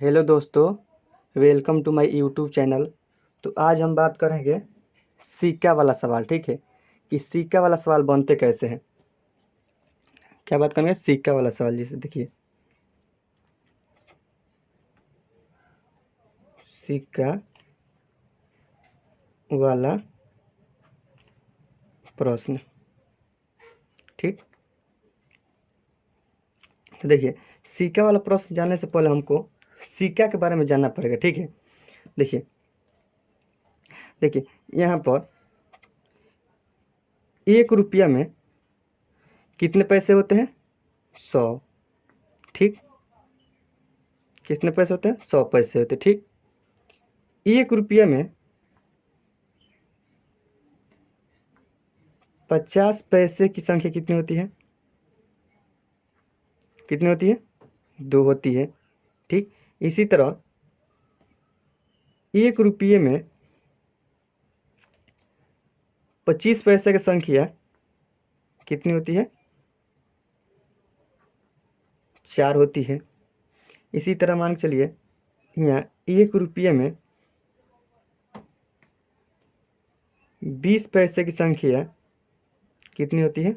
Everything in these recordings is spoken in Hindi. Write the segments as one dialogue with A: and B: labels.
A: हेलो दोस्तों, welcome to my YouTube channel. तो आज हम बात करेंगे सिक्का वाला सवाल। ठीक है कि सिक्का वाला सवाल बनते कैसे हैं। क्या बात करेंगे? सिक्का वाला सवाल। जैसे देखिए, सिक्का वाला प्रश्न। ठीक, तो देखिए, सिक्का वाला प्रश्न जानने से पहले हमको सिक्का के बारे में जानना पड़ेगा। ठीक है, देखिए देखिए यहाँ पर 1 रुपया में कितने पैसे होते हैं? 100। ठीक, कितने पैसे होते हैं? 100 पैसे होते हैं। ठीक, 1 रुपया में 50 पैसे की संख्या कितनी होती है? कितनी होती है? 2 होती है। ठीक, इसी तरह 1 रुपये में 25 पैसे की संख्या कितनी होती है? 4 होती है। इसी तरह मान के चलिए, यहाँ 1 रुपये में 20 पैसे की संख्या कितनी होती है?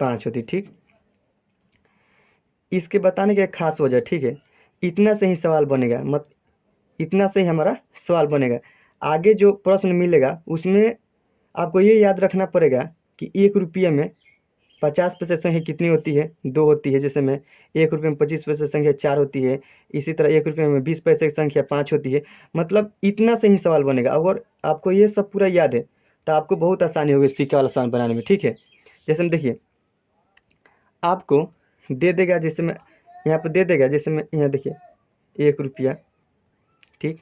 A: 5 होती है। ठीक, इसके बताने की एक खास वजह। ठीक है, इतना से ही सवाल बनेगा, मत इतना से ही हमारा सवाल बनेगा। आगे जो प्रश्न मिलेगा उसमें आपको ये याद रखना पड़ेगा कि 1 रुपये में 50 पैसे संख्या कितनी होती है? 2 होती है। जैसे में 1 रुपये में 25 पैसे संख्या 4 होती है। इसी तरह 1 रुपये में 20 पैसे की संख्या 5 होती है। मतलब इतना से ही सवाल बनेगा। अगर आपको ये सब पूरा याद है तो आपको बहुत आसानी होगी सिक्का वाला सवाल बनाने में। ठीक है, जैसे में देखिए, आपको दे देगा, जैसे मैं यहाँ पर दे देगा, जैसे मैं यहाँ देखिए 1 रुपया, ठीक,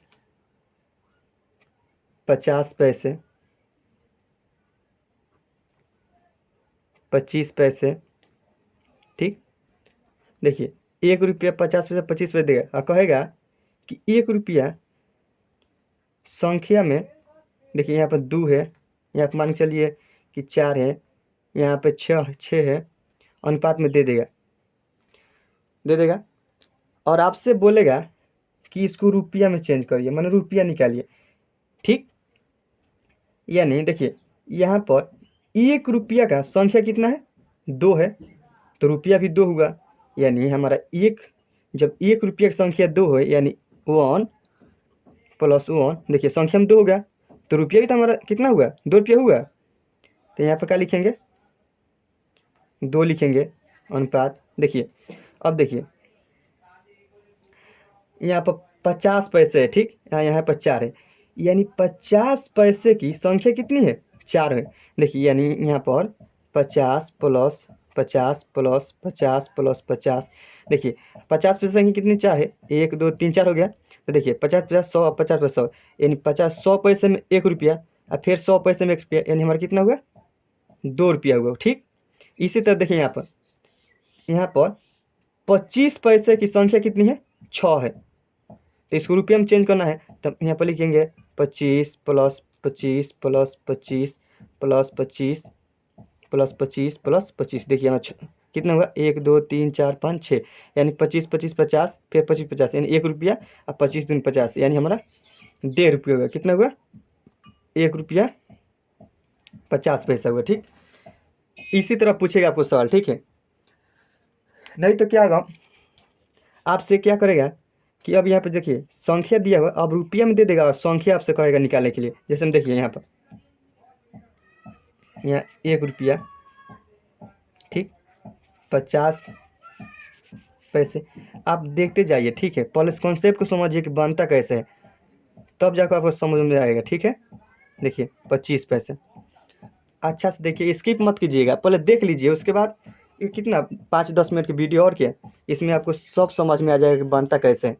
A: 50 पैसे, 25 पैसे। ठीक, देखिए 1 रुपया 50 पैसे 25 पैसे देगा और कहेगा कि 1 रुपया संख्या में, देखिए यहाँ पर 2 है, यहाँ पर मान के चलिए कि 4 है, यहाँ पे 6 है, अनुपात में दे देगा और आपसे बोलेगा कि इसको रुपया में चेंज करिए, माने रुपया निकालिए। ठीक, यानी देखिए यहाँ पर 1 रुपया का संख्या कितना है? 2 है, तो रुपया भी 2 हुआ। यानी हमारा जब 1 रुपया की संख्या 2 है, यानी 1 + 1, देखिए संख्या में 2 होगा, तो रुपया भी तो हमारा कितना हुआ? 2 रुपया हुआ। तो यहाँ पर क्या लिखेंगे? 2 लिखेंगे, अनुपात। देखिए, अब देखिए यहाँ पर 50 पैसे है। ठीक, यहाँ पर 4 है, यानी 50 पैसे की संख्या कितनी है? 4 है। देखिए यानी यहाँ पर 50 + 50 + 50 + 50। देखिए 50 पैसे संख्या कितनी? 4 है। 1 2 3 4 हो गया। तो देखिए 50 + 50 = 100, 50 + 100 यानी 100 पैसे में 1 रुपया और फिर 100 पैसे में 1 रुपया, यानी हमारा कितना हुआ? 2 रुपया हुआ। ठीक, इसी तरह देखिए यहाँ पर 25 पैसे की संख्या कितनी है? 6 है। तो इसको रुपये में चेंज करना है, तब यहाँ पर लिखेंगे 25 + 25 + 25 + 25 + 25 + 25। देखिए हमारा कितना हुआ? 1 2 3 4 5 6, यानी 25 25 50, फिर 25 50, यानी 1 रुपया और 25 दूनी 50, यानी हमारा 1.5 रुपया हुआ। कितना हुआ? 1 रुपया 50 पैसा हुआ। ठीक, इसी तरह पूछेगा आपको सवाल। ठीक है, नहीं तो क्या होगा, आपसे क्या करेगा कि अब यहाँ पे देखिए संख्या दिया हुआ, अब रुपया में दे देगा और संख्या आपसे कहेगा निकालने के लिए। जैसे हम देखिए यहाँ 1 रुपया, ठीक, 50 पैसे। आप देखते जाइए। ठीक है, पहले इस कॉन्सेप्ट को समझिए कि बनता कैसे है, तब जाकर आपको समझ में आएगा। ठीक है, देखिए 25 पैसे। अच्छा से देखिए, स्किप मत कीजिएगा, पहले देख लीजिए, उसके बाद ये कितना 5-10 मिनट की वीडियो और क्या, इसमें आपको सब समझ में आ जाएगा कि बनता कैसे है।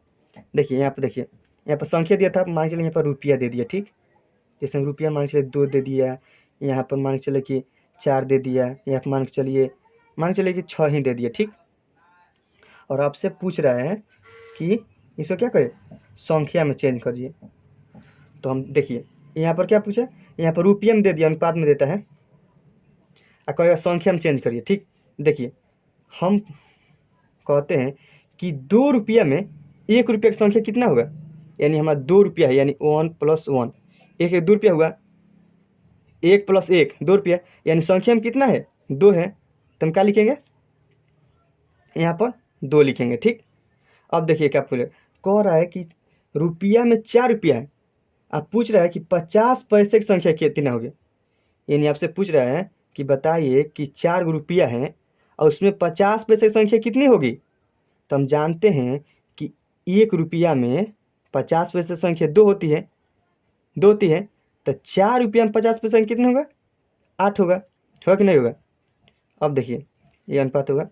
A: देखिए यहाँ पर, देखिए यहाँ पर संख्या दिया था, मान के चलिए यहाँ पर रुपया दे दिया। ठीक, जैसे रुपया मान के चलिए 2 दे दिया, यहाँ पर मान के चलिए कि 4 दे दिया, यहाँ पर मान के चलिए कि 6 ही दे दिया। ठीक, और आपसे पूछ रहा है कि इसको क्या करें? संख्या में चेंज करिए। तो हम देखिए यहाँ पर क्या पूछा, यहाँ पर रुपये में दे दिया, अनुपात में देता है, और कहेगा संख्या में चेंज करिए। ठीक, देखिए हम कहते हैं कि 2 रुपया में एक रुपये की संख्या कितना होगा, यानी हमारा 2 रुपया है, यानी 1 + 1, एक 2 रुपया हुआ, 1 + 1 2 रुपया, यानी संख्या में कितना है 2 है, तो हम क्या लिखेंगे यहाँ पर 2 लिखेंगे। ठीक, अब देखिए क्या बोले, कह रहा है कि रुपया में 4 रुपया है, आप पूछ रहा है कि 50 पैसे की संख्या कितना होगी, यानी आपसे पूछ रहा है कि बताइए कि 4 रुपया है और उसमें 50 पैसे की संख्या कितनी होगी। तो हम जानते हैं कि 1 रुपया में 50 पैसे संख्या 2 होती है, 2 होती है, तो 4 रुपया में 50 पैसे कितने होगा, 8 होगा कि नहीं होगा। अब देखिए ये अनुपात होगा।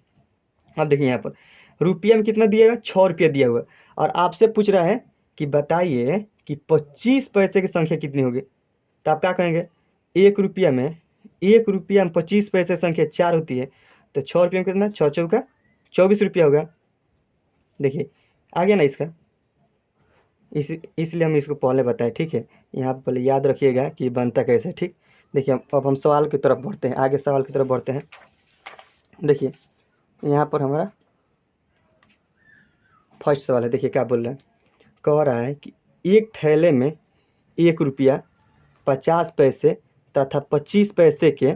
A: अब देखिए यहाँ पर रुपया में कितना दिया हुआ, 6 रुपया दिया हुआ, और आपसे पूछ रहा है कि बताइए कि 25 पैसे की संख्या कितनी होगी। तो आप क्या कहेंगे, 1 रुपया में 25 पैसे की संख्या 4 होती है, तो 6 रुपये में कितना, 6 चौका 24 रुपया होगा। देखिए आ गया ना इसका, इसलिए हम इसको पहले बताएं। ठीक है, यहाँ पर पहले याद रखिएगा कि बनता कैसे। ठीक, देखिए अब हम सवाल की तरफ बढ़ते हैं, आगे सवाल की तरफ बढ़ते हैं। देखिए यहाँ पर हमारा फर्स्ट सवाल है, देखिए क्या बोल रहा है, कह रहा है कि एक थैले में 1 रुपया 50 पैसे तथा 25 पैसे के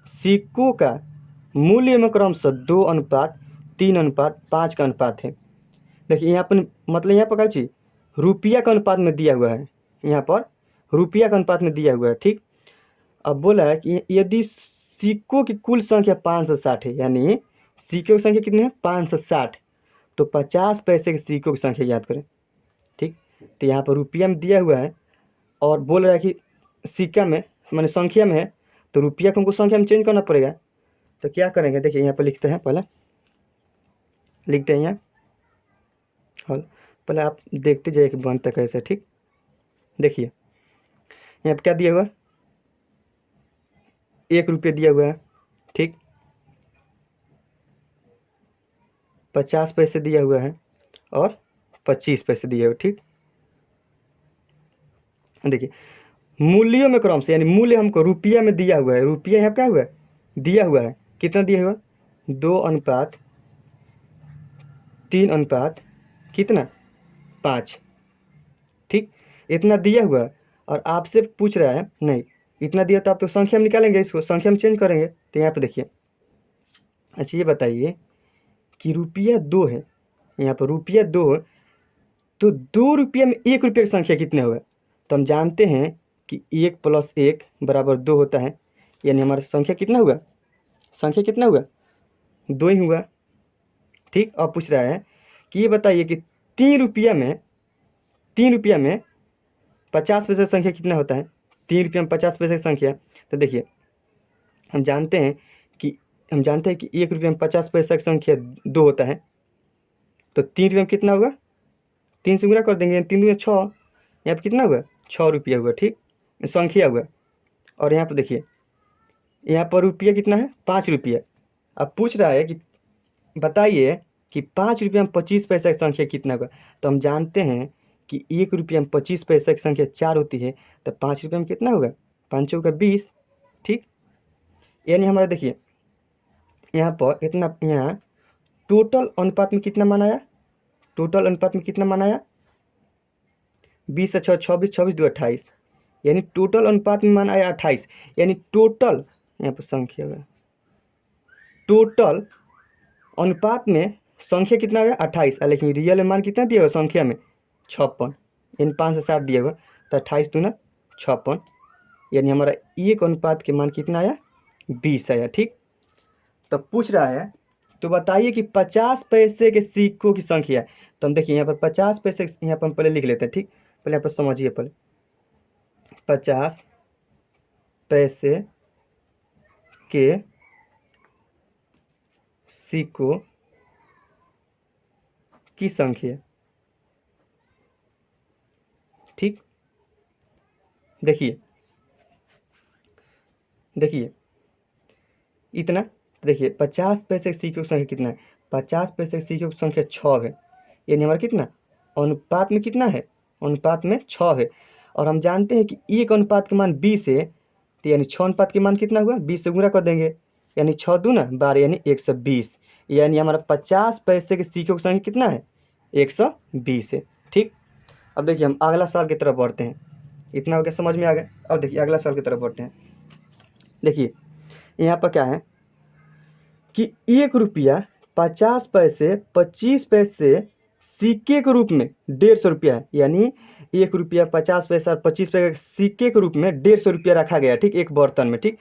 A: सिक्कों का मूल्य में क्रमशः 2:3:5 का अनुपात है। देखिए यहाँ पर मतलब यहाँ पर क्या चीज़ रुपया का अनुपात में दिया हुआ है, यहाँ पर रुपया का अनुपात में दिया हुआ है। ठीक, अब बोला है कि यदि सिक्कों की कुल संख्या 560 है, यानी सिक्कों की संख्या कितनी है 560, तो 50 पैसे के सिक्कों की संख्या याद करें। ठीक, तो यहाँ पर रुपया में दिया हुआ है और बोल रहा है कि सिक्का में माने संख्या में है, तो रुपया को हमको संख्या में चेंज करना पड़ेगा। तो क्या करेंगे, देखिए यहाँ पर लिखते हैं, पहले लिखते हैं यहाँ, और पहले आप देखते जाइए कि बनता कैसे। ठीक, देखिए यहाँ पर क्या दिया हुआ, 1 रुपया दिया हुआ है। ठीक, 50 पैसे दिया हुआ है और 25 पैसे दिए हुए। ठीक, देखिए मूल्यों में क्रम से, यानी मूल्य हमको रुपया में दिया हुआ है, रुपया यहाँ क्या हुआ है दिया हुआ है, कितना दिया हुआ 2:3:5 कितना 5। ठीक, इतना दिया हुआ है और आपसे पूछ रहा है नहीं इतना दिया, तो आप तो संख्या में निकालेंगे, इसको संख्या में चेंज करेंगे। तो यहाँ पे देखिए, अच्छा ये बताइए कि रुपया 2 है, यहाँ पर रुपया 2 है, तो 2 रुपया में 1 रुपये की संख्या कितने होगा। तो हम जानते हैं कि 1 + 1 = 2 होता है, यानी हमारा संख्या कितना हुआ, संख्या कितना हुआ 2 ही हुआ। ठीक, अब पूछ रहा है कि ये बताइए कि 3 रुपया में 50 पैसे की संख्या कितना होता है, 3 रुपया में 50 पैसे की संख्या। तो देखिए हम जानते हैं कि 1 रुपया में 50 पैसे की संख्या 2 होता है, तो 3 रुपया में कितना होगा, 3 से गुणा कर देंगे, 3 दूनी 6, यहाँ पर कितना हुआ 6 रुपया हुआ। ठीक, संख्या हुआ। और यहाँ पर देखिए यहाँ पर रुपया कितना है 5 रुपया। अब पूछ रहा है कि बताइए कि 5 रुपया में 25 पैसे की संख्या कितना होगा। तो हम जानते हैं कि 1 रुपया में 25 पैसे की संख्या 4 होती है, तो 5 रुपया में कितना होगा 5 चौका 20। ठीक, यानी हमारा देखिए यहाँ पर इतना, यहाँ टोटल अनुपात में कितना मान आया, टोटल अनुपात में कितना मान आया 20 से 6 26, 26 2 28, यानी टोटल अनुपात में मान आया 28। यानी टोटल यहाँ पर संख्या है, टोटल अनुपात में संख्या कितना होगा 28, लेकिन रियल में मान कितना दिया हुआ संख्या में 56, यानी 5 से 7 दिया हुआ, तो 28 दूना 56, यानी हमारा 1 के मान कितना आया 20 आया। ठीक, तो पूछ रहा है तो बताइए कि 50 पैसे के सिक्कों की संख्या। तो हम देखिए यहाँ पर 50 पैसे, यहाँ पर हम पहले लिख लेते हैं। ठीक, पहले यहाँ पर समझिए, पहले 50 पैसे के सिक्कों की संख्या। ठीक, देखिए इतना, देखिए 50 पैसे के सिक्कों की संख्या कितना है, 50 पैसे के सिक्कों की संख्या 6 है, यानी हमारा कितना अनुपात में कितना है, अनुपात में 6 है। और हम जानते हैं कि 1 के मान 20 है, तो यानी 6 के मान कितना हुआ 20 से गुणा कर देंगे, यानी 6 दूना 12, यानी 120, यानी हमारा 50 पैसे के सिक्कों की संख्या कितना है 120 है। ठीक, अब देखिए हम अगला सवाल की तरफ बढ़ते हैं। इतना हो गया, समझ में आ गया। अब देखिए अगला सवाल की तरफ बढ़ते हैं। देखिए यहाँ पर क्या है कि 1 रुपया 50 पैसे 25 पैसे सिक्के के रूप में 150 रुपया है, यानी 1 रुपया 50 पैसा और 25 पैसे सिक्के के रूप में 150 रुपया रखा गया। ठीक, एक बर्तन में। ठीक,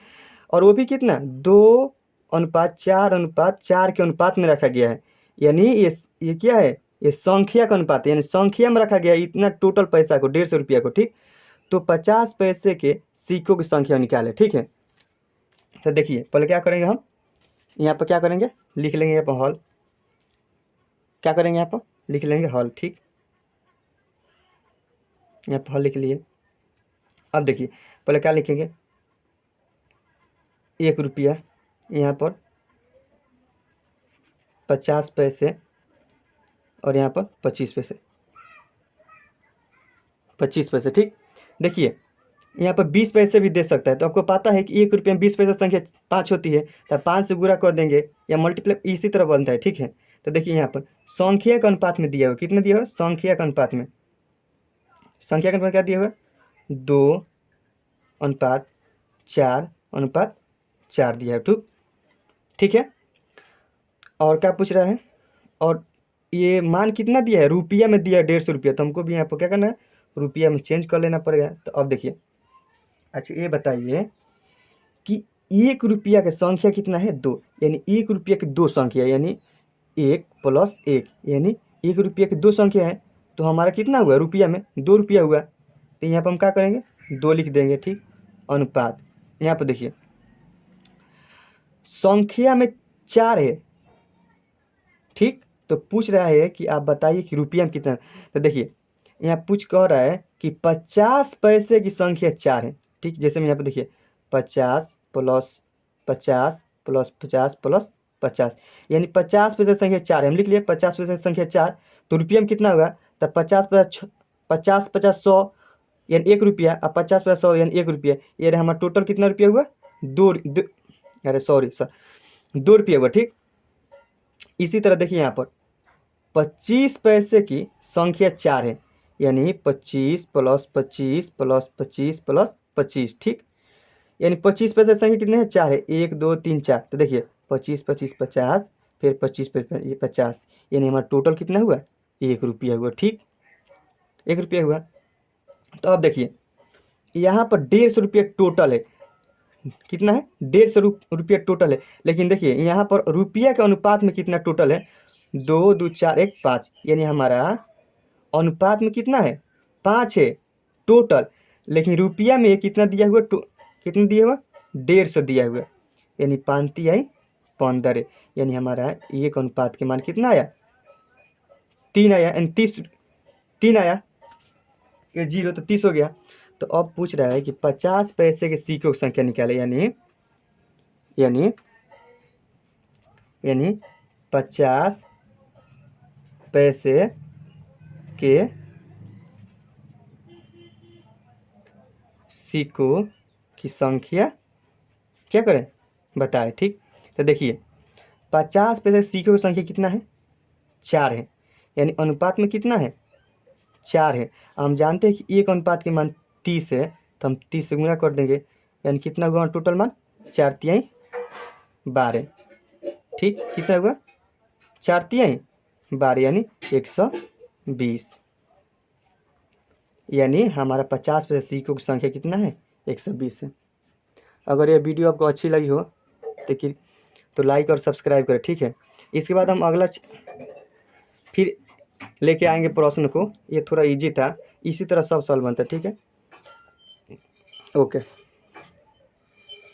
A: और वो भी कितना 2:4:4 के अनुपात में रखा गया है। यानी ये क्या है, ये संख्या का अनुपात है, यानी संख्या में रखा गया है इतना टोटल पैसा को 150 रुपया को। ठीक, तो 50 पैसे के सिक्कों की संख्या निकाले। ठीक है, तो देखिए पहले क्या करेंगे हम, यहाँ पर क्या करेंगे, लिख लेंगे यहाँ पर हॉल। क्या करेंगे यहाँ पर लिख लेंगे हॉल। ठीक, यहाँ पर हॉल लिख लिए। अब देखिए पहले क्या लिखेंगे, 1 रुपया, यहाँ पर 50 पैसे और यहाँ पर 25 पैसे। 25 पैसे। ठीक, देखिए यहाँ पर 20 पैसे भी दे सकता है। तो आपको पता है कि 1 रुपये में 20 पैसे संख्या 5 होती है, तो 5 से गुणा कर देंगे या मल्टीप्लाई इसी तरह बनता है। ठीक है, तो देखिए यहाँ पर संख्या के अनुपात में दिया हुआ, कितना दिया हुआ, संख्या के अनुपात में, संख्या के अनुपात क्या दिया हुआ, 2:4:4 दिया है। ठीक है, और क्या पूछ रहा है, और ये मान कितना दिया है, रुपया में दिया है 150 रुपया। तो हमको भी यहाँ पर क्या करना है, रुपया में चेंज कर लेना पड़ेगा। तो अब देखिए, अच्छा ये बताइए कि 1 रुपया की संख्या कितना है, 2, यानी 1 रुपया की 2 संख्या, यानी 1 + 1, यानी 1 रुपया की 2 संख्या है। तो हमारा कितना हुआ, रुपया में 2 रुपया हुआ। तो यहाँ पर हम क्या करेंगे, 2 लिख देंगे। ठीक, अनुपात, यहाँ पर देखिए संख्या में 4 है। ठीक, तो पूछ रहा है कि आप बताइए कि रुपया में कितना। तो देखिए यहाँ कह रहा है कि 50 पैसे की संख्या 4 है। ठीक, जैसे मैं यहाँ पे देखिए 50 + 50 + 50 + 50, यानी 50 पैसे संख्या 4 है। हम लिख लिए 50 पैसे संख्या 4। तो रुपये में कितना होगा, तो 50 50 100, यानी 1 रुपया, अब 50 + 100 यानी 1 रुपया, यानी हमारा टोटल कितना रुपया हुआ, अरे सॉरी सर, 2 रुपया हुआ। ठीक, इसी तरह देखिए यहाँ पर 25 पैसे की संख्या 4 है, यानी 25 + 25 + 25 + 25। ठीक, यानी 25 पैसे संख्या कितने हैं, 4 है, 1 2 3 4। तो देखिए 25 25 50, फिर 25 ये 50, यानी हमारा टोटल कितना हुआ, 1 रुपया हुआ। ठीक, 1 रुपया हुआ। तो अब देखिए यहाँ पर 150 रुपया टोटल है, कितना है, 150 रुपया टोटल है। लेकिन देखिए यहाँ पर रुपया के अनुपात में कितना टोटल है, 2 2 4 1 5, यानी हमारा अनुपात में कितना है, 5 है टोटल। लेकिन रुपया में कितना दिया हुआ, कितना दिया हुआ, 150 दिया हुआ, यानी 5×3 = 15 है। यानी हमारा एक अनुपात के मान कितना आया, 3 आया, यानी 3 आया, ये 0 तो 30 हो गया। तो अब पूछ रहा है कि 50 पैसे के सिक्कों की संख्या निकाले, यानी यानी यानी 50 पैसे के सिक्कों की संख्या क्या करें, बताएं। ठीक, तो देखिए 50 पैसे सिक्कों की संख्या कितना है, 4 है, यानी अनुपात में कितना है, 4 है। हम जानते हैं कि एक अनुपात के मान 30 है, तो हम 30 से गुणा कर देंगे, यानी कितना हुआ टोटल मान, 4×3 = 12। ठीक, कितना हुआ, 4×3 = 12, यानी 120, यानी हमारा 50 पैसे सिक्कों की संख्या कितना है, 120 है। अगर ये वीडियो आपको अच्छी लगी हो तो लाइक और सब्सक्राइब करें। ठीक है, इसके बाद हम अगला फिर लेके आएंगे प्रश्न को। ये थोड़ा इजी था, इसी तरह सब सवाल बनता है। ठीक है, ओके।